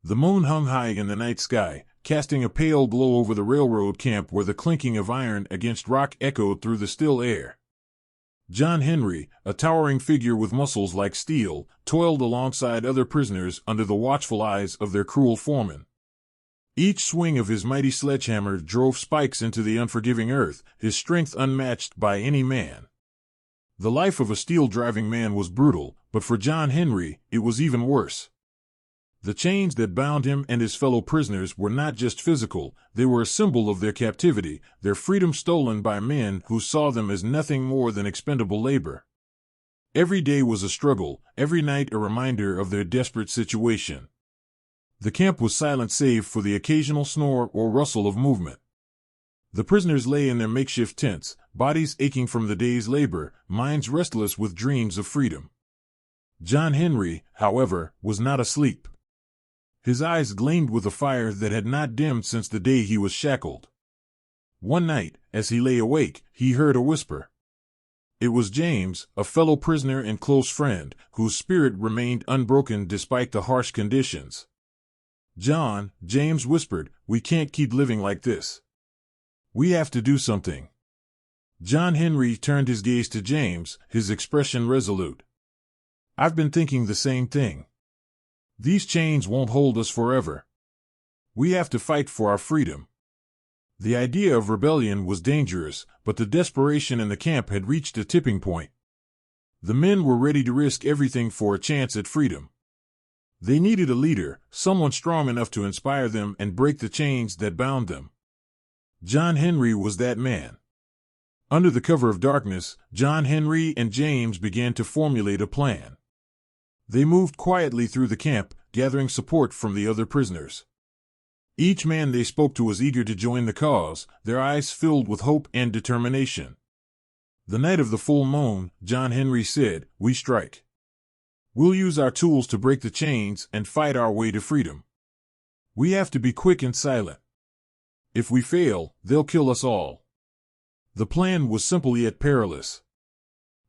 The moon hung high in the night sky, casting a pale glow over the railroad camp where the clinking of iron against rock echoed through the still air. John Henry, a towering figure with muscles like steel, toiled alongside other prisoners under the watchful eyes of their cruel foreman. Each swing of his mighty sledgehammer drove spikes into the unforgiving earth, his strength unmatched by any man. The life of a steel-driving man was brutal, but for John Henry, it was even worse. The chains that bound him and his fellow prisoners were not just physical, they were a symbol of their captivity, their freedom stolen by men who saw them as nothing more than expendable labor. Every day was a struggle, every night a reminder of their desperate situation. The camp was silent save for the occasional snore or rustle of movement. The prisoners lay in their makeshift tents, bodies aching from the day's labor, minds restless with dreams of freedom. John Henry, however, was not asleep. His eyes gleamed with a fire that had not dimmed since the day he was shackled. One night, as he lay awake, he heard a whisper. It was James, a fellow prisoner and close friend, whose spirit remained unbroken despite the harsh conditions. "John," James whispered, "we can't keep living like this. We have to do something." John Henry turned his gaze to James, his expression resolute. "I've been thinking the same thing. These chains won't hold us forever. We have to fight for our freedom." The idea of rebellion was dangerous, but the desperation in the camp had reached a tipping point. The men were ready to risk everything for a chance at freedom. They needed a leader, someone strong enough to inspire them and break the chains that bound them. John Henry was that man. Under the cover of darkness, John Henry and James began to formulate a plan. They moved quietly through the camp, gathering support from the other prisoners. Each man they spoke to was eager to join the cause, their eyes filled with hope and determination. The night of the full moon, John Henry said, "We strike. We'll use our tools to break the chains and fight our way to freedom. We have to be quick and silent. If we fail, they'll kill us all." The plan was simple yet perilous.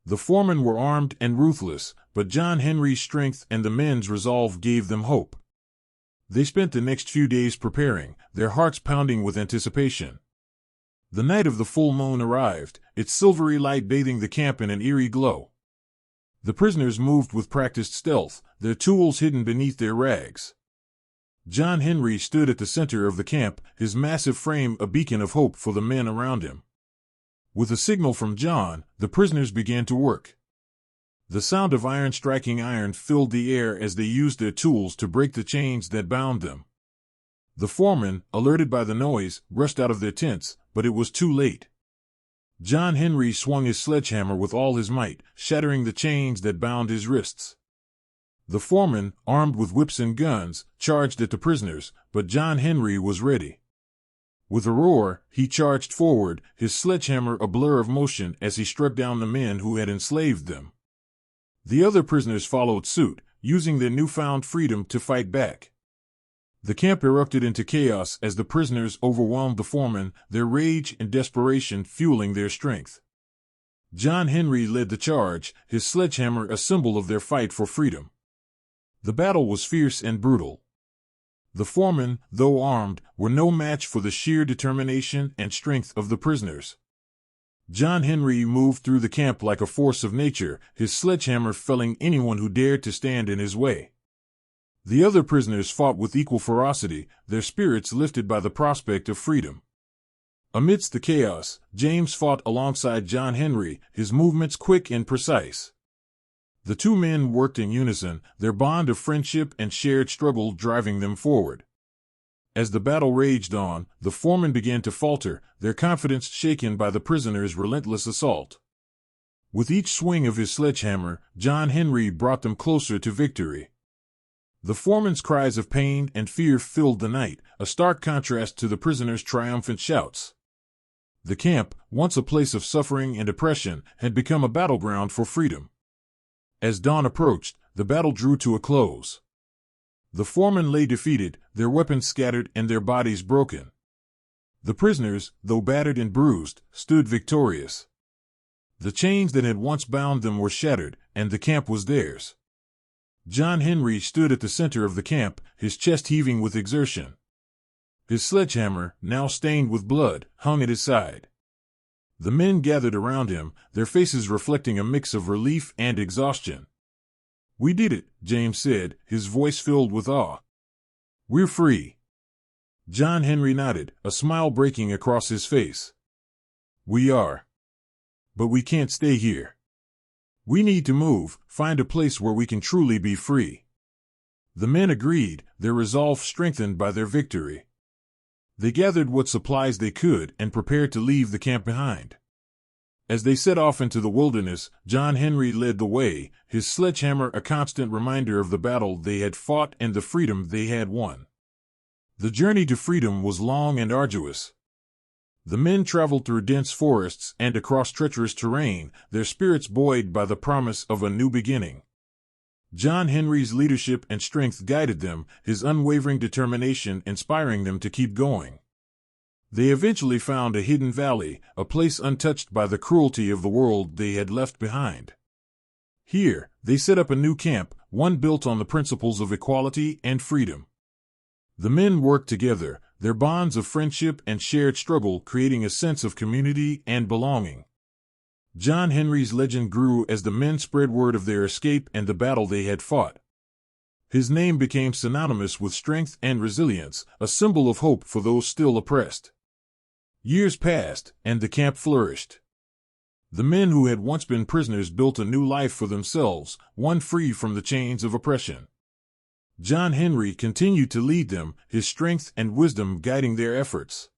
The foremen were armed and ruthless, but John Henry's strength and the men's resolve gave them hope. They spent the next few days preparing, their hearts pounding with anticipation. The night of the full moon arrived, its silvery light bathing the camp in an eerie glow. The prisoners moved with practiced stealth, their tools hidden beneath their rags. John Henry stood at the center of the camp, his massive frame a beacon of hope for the men around him. With a signal from John, the prisoners began to work. The sound of iron striking iron filled the air as they used their tools to break the chains that bound them. The foremen, alerted by the noise, rushed out of their tents, but it was too late. John Henry swung his sledgehammer with all his might, shattering the chains that bound his wrists. The foremen, armed with whips and guns, charged at the prisoners, but John Henry was ready. With a roar, he charged forward, his sledgehammer a blur of motion as he struck down the men who had enslaved them. The other prisoners followed suit, using their newfound freedom to fight back. The camp erupted into chaos as the prisoners overwhelmed the foremen, their rage and desperation fueling their strength. John Henry led the charge, his sledgehammer a symbol of their fight for freedom. The battle was fierce and brutal. The foremen, though armed, were no match for the sheer determination and strength of the prisoners. John Henry moved through the camp like a force of nature, his sledgehammer felling anyone who dared to stand in his way. The other prisoners fought with equal ferocity, their spirits lifted by the prospect of freedom. Amidst the chaos, James fought alongside John Henry, his movements quick and precise. The two men worked in unison, their bond of friendship and shared struggle driving them forward. As the battle raged on, the foremen began to falter, their confidence shaken by the prisoners' relentless assault. With each swing of his sledgehammer, John Henry brought them closer to victory. The foreman's cries of pain and fear filled the night, a stark contrast to the prisoners' triumphant shouts. The camp, once a place of suffering and oppression, had become a battleground for freedom. As dawn approached, the battle drew to a close. The foremen lay defeated, their weapons scattered and their bodies broken. The prisoners, though battered and bruised, stood victorious. The chains that had once bound them were shattered, and the camp was theirs. John Henry stood at the center of the camp, his chest heaving with exertion. His sledgehammer, now stained with blood, hung at his side. The men gathered around him, their faces reflecting a mix of relief and exhaustion. "We did it," James said, his voice filled with awe. "We're free." John Henry nodded, a smile breaking across his face. "We are. But we can't stay here. We need to move, find a place where we can truly be free." The men agreed, their resolve strengthened by their victory. They gathered what supplies they could and prepared to leave the camp behind. As they set off into the wilderness, John Henry led the way, his sledgehammer a constant reminder of the battle they had fought and the freedom they had won. The journey to freedom was long and arduous. The men traveled through dense forests and across treacherous terrain, their spirits buoyed by the promise of a new beginning. John Henry's leadership and strength guided them, his unwavering determination inspiring them to keep going. They eventually found a hidden valley, a place untouched by the cruelty of the world they had left behind. Here, they set up a new camp, one built on the principles of equality and freedom. The men worked together, their bonds of friendship and shared struggle creating a sense of community and belonging. John Henry's legend grew as the men spread word of their escape and the battle they had fought. His name became synonymous with strength and resilience, a symbol of hope for those still oppressed. Years passed, and the camp flourished. The men who had once been prisoners built a new life for themselves, one free from the chains of oppression. John Henry continued to lead them, his strength and wisdom guiding their efforts.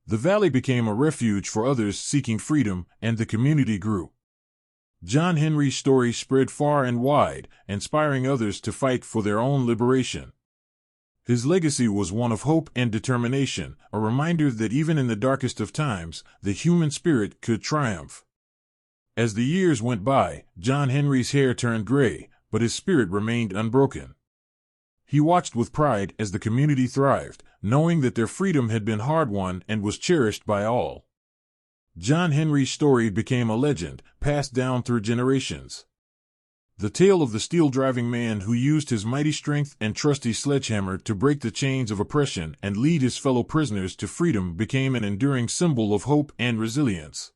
The valley became a refuge for others seeking freedom, and the community grew. John Henry's story spread far and wide, inspiring others to fight for their own liberation. His legacy was one of hope and determination, a reminder that even in the darkest of times, the human spirit could triumph. As the years went by, John Henry's hair turned gray, but his spirit remained unbroken. He watched with pride as the community thrived, knowing that their freedom had been hard-won and was cherished by all. John Henry's story became a legend, passed down through generations. The tale of the steel-driving man who used his mighty strength and trusty sledgehammer to break the chains of oppression and lead his fellow prisoners to freedom became an enduring symbol of hope and resilience.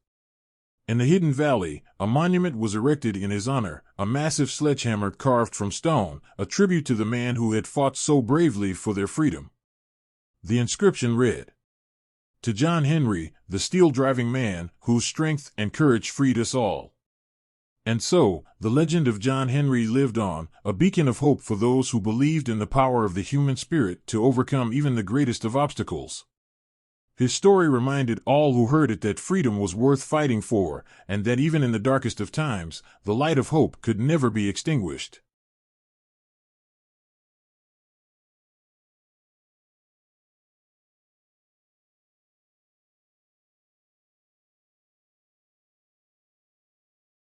In the hidden valley, a monument was erected in his honor, a massive sledgehammer carved from stone, a tribute to the man who had fought so bravely for their freedom. The inscription read, "To John Henry, the steel-driving man, whose strength and courage freed us all." And so, the legend of John Henry lived on, a beacon of hope for those who believed in the power of the human spirit to overcome even the greatest of obstacles. His story reminded all who heard it that freedom was worth fighting for, and that even in the darkest of times, the light of hope could never be extinguished.